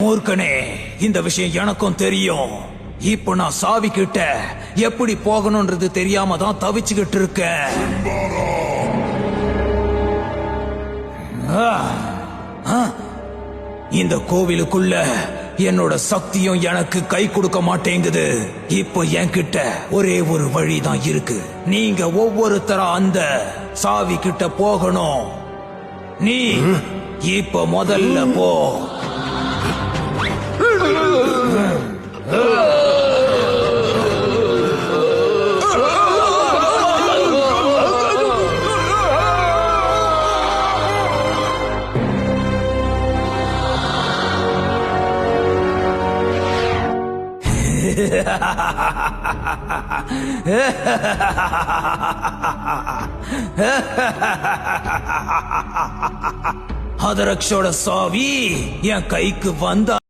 மூர்க்கனே, இந்த விஷயம் எனக்கும் தெரியும். இப்ப நான் சாவி கிட்ட எப்படி போகணும்ன்றது தெரியாம தான் தவிச்சுக்கிட்டு இருக்கேன். இந்த கோவிலுக்குள்ள என்னோட சக்தியும் எனக்கு கை கொடுக்க மாட்டேங்குது. இப்போ என்கிட்ட ஒரே ஒரு வழிதான் இருக்கு. நீங்க ஒவ்வொருத்தரா அந்த சாவி கிட்ட போகணும். நீ இப்ப முதல்ல போ. அதரக்ஷோட சாவி என் கைக்கு வந்தா